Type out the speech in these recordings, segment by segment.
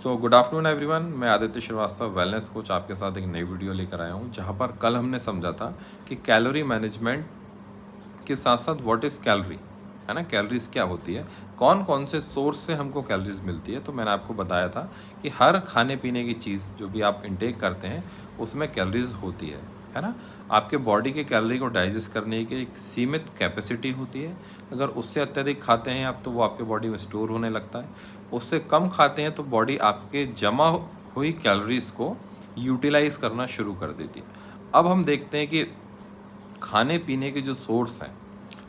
So good afternoon everyone, मैं Aditya Srivastava wellness coach आपके साथ एक नई वीडियो लेकर आया हूँ जहाँ पर कल हमने समझा था कि कैलोरी मैनेजमेंट के साथ साथ व्हाट इज़ कैलोरी, है ना, कैलोरीज क्या होती है, कौन कौन से सोर्स से हमको कैलोरीज मिलती है। तो मैंने आपको बताया था कि हर खाने पीने की चीज़ जो भी आप इंटेक करते हैं उसमें कैलोरीज होती है ना। आपके बॉडी के कैलोरी को डाइजेस्ट करने की एक सीमित कैपेसिटी होती है। अगर उससे अत्यधिक खाते हैं आप तो वो आपके बॉडी में स्टोर होने लगता है, उससे कम खाते हैं तो बॉडी आपके जमा हुई कैलोरीज को यूटिलाइज करना शुरू कर देती है। अब हम देखते हैं कि खाने पीने के जो सोर्स हैं,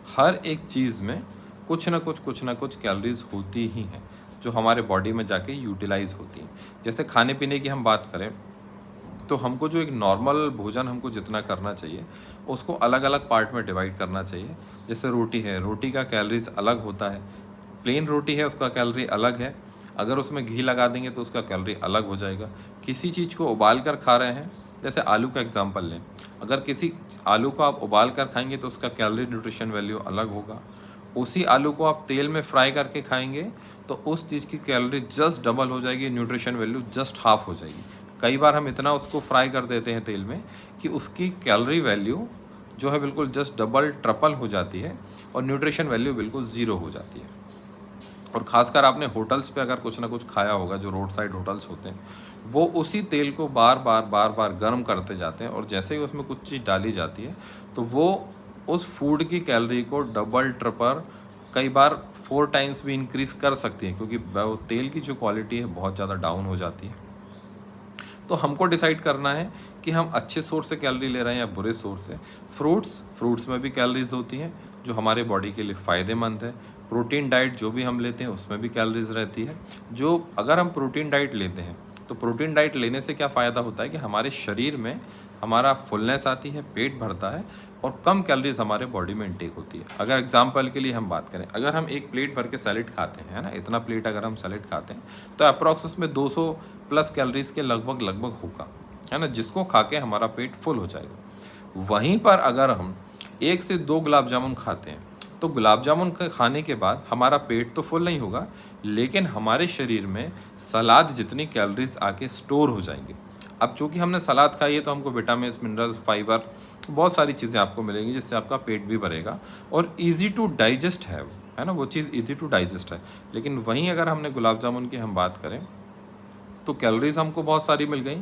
हर एक चीज़ में कुछ ना कुछ कैलोरीज होती ही हैं जो हमारे बॉडी में जाके यूटिलाइज होती हैं। जैसे खाने पीने की हम बात करें तो हमको जो एक नॉर्मल भोजन हमको जितना करना चाहिए उसको अलग अलग पार्ट में डिवाइड करना चाहिए। जैसे रोटी है, रोटी का कैलोरीज अलग होता है। प्लेन रोटी है उसका कैलोरी अलग है, अगर उसमें घी लगा देंगे तो उसका कैलोरी अलग हो जाएगा। किसी चीज़ को उबाल कर खा रहे हैं, जैसे आलू का एग्जांपल लें, अगर किसी आलू को आप उबाल कर खाएंगे तो उसका कैलोरी न्यूट्रिशन वैल्यू अलग होगा। उसी आलू को आप तेल में फ्राई करके खाएंगे तो उस चीज़ की कैलोरी जस्ट डबल हो जाएगी, न्यूट्रिशन वैल्यू जस्ट हाफ हो जाएगी। कई बार हम इतना उसको फ्राई कर देते हैं तेल में कि उसकी कैलोरी वैल्यू जो है बिल्कुल जस्ट डबल ट्रिपल हो जाती है और न्यूट्रिशन वैल्यू बिल्कुल ज़ीरो हो जाती है। और ख़ासकर आपने होटल्स पे अगर कुछ ना कुछ खाया होगा, जो रोड साइड होटल्स होते हैं वो उसी तेल को बार बार गर्म करते जाते हैं और जैसे ही उसमें कुछ चीज़ डाली जाती है तो वो उस फूड की कैलोरी को डबल ट्रिपल, कई बार 4 टाइम्स भी इंक्रीज़ कर सकती है, क्योंकि वो तेल की जो क्वालिटी है बहुत ज़्यादा डाउन हो जाती है। तो हमको डिसाइड करना है कि हम अच्छे सोर्स से कैलोरी ले रहे हैं या बुरे सोर्स से। फ्रूट्स में भी कैलोरीज होती हैं जो हमारे बॉडी के लिए फ़ायदेमंद है। प्रोटीन डाइट जो भी हम लेते हैं उसमें भी कैलोरीज रहती है। जो अगर हम प्रोटीन डाइट लेते हैं तो प्रोटीन डाइट लेने से क्या फ़ायदा होता है कि हमारे शरीर में हमारा फुलनेस आती है, पेट भरता है और कम कैलोरीज हमारे बॉडी में इंटेक होती है। अगर एग्जांपल के लिए हम बात करें, अगर हम एक प्लेट भर के सैलेड खाते हैं, है ना, इतना प्लेट अगर हम सैलेड खाते हैं तो अप्रॉक्स उसमें 200 प्लस कैलोरीज के लगभग होगा, है ना, जिसको खा के हमारा पेट फुल हो जाएगा। वहीं पर अगर हम 1 से 2 गुलाब जामुन खाते हैं तो गुलाब जामुन के खाने के बाद हमारा पेट तो फुल नहीं होगा, लेकिन हमारे शरीर में सलाद जितनी कैलोरीज आके स्टोर हो जाएंगे। अब चूंकि हमने सलाद खाई है तो हमको विटामिन, मिनरल्स, फाइबर, बहुत सारी चीज़ें आपको मिलेंगी जिससे आपका पेट भी भरेगा और ईजी टू डाइजेस्ट है ना, वो चीज़ ईजी टू डाइजेस्ट है। लेकिन वहीं अगर हमने गुलाब जामुन की हम बात करें तो कैलोरीज हमको बहुत सारी मिल गई,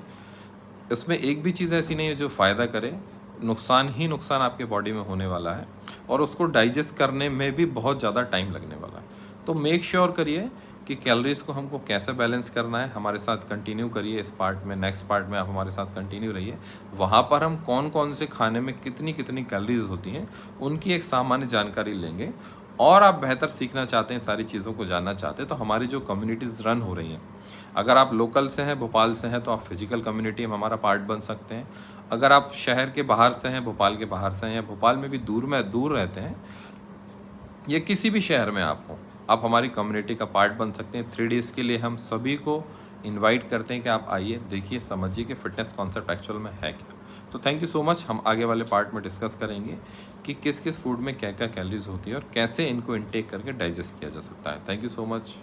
इसमें एक भी चीज़ ऐसी नहीं है जो फ़ायदा करे, नुकसान ही नुकसान आपके बॉडी में होने वाला है और उसको डाइजेस्ट करने में भी बहुत ज़्यादा टाइम लगने वाला है। तो मेक श्योर करिए कि कैलोरीज को हमको कैसे बैलेंस करना है। हमारे साथ कंटिन्यू करिए इस पार्ट में, नेक्स्ट पार्ट में आप हमारे साथ कंटिन्यू रहिए। वहाँ पर हम कौन कौन से खाने में कितनी कितनी कैलोरीज होती हैं उनकी एक सामान्य जानकारी लेंगे। और आप बेहतर सीखना चाहते हैं, सारी चीज़ों को जानना चाहते हैं तो हमारी जो कम्युनिटीज़ रन हो रही हैं, अगर आप लोकल से हैं, भोपाल से हैं, तो आप फिजिकल कम्युनिटी में हमारा पार्ट बन सकते हैं। अगर आप शहर के बाहर से हैं, भोपाल के बाहर से हैं या भोपाल में भी दूर रहते हैं या किसी भी शहर में आप हों, आप हमारी कम्युनिटी का पार्ट बन सकते हैं। 3 डेज़ के लिए हम सभी को इनवाइट करते हैं कि आप आइए, देखिए, समझिए कि फ़िटनेस कॉन्सेप्ट एक्चुअल में है क्या। तो थैंक यू सो मच। हम आगे वाले पार्ट में डिस्कस करेंगे कि किस किस फूड में क्या क्या कैलोरीज होती है और कैसे इनको इनटेक करके डाइजेस्ट किया जा सकता है। Thank you so much.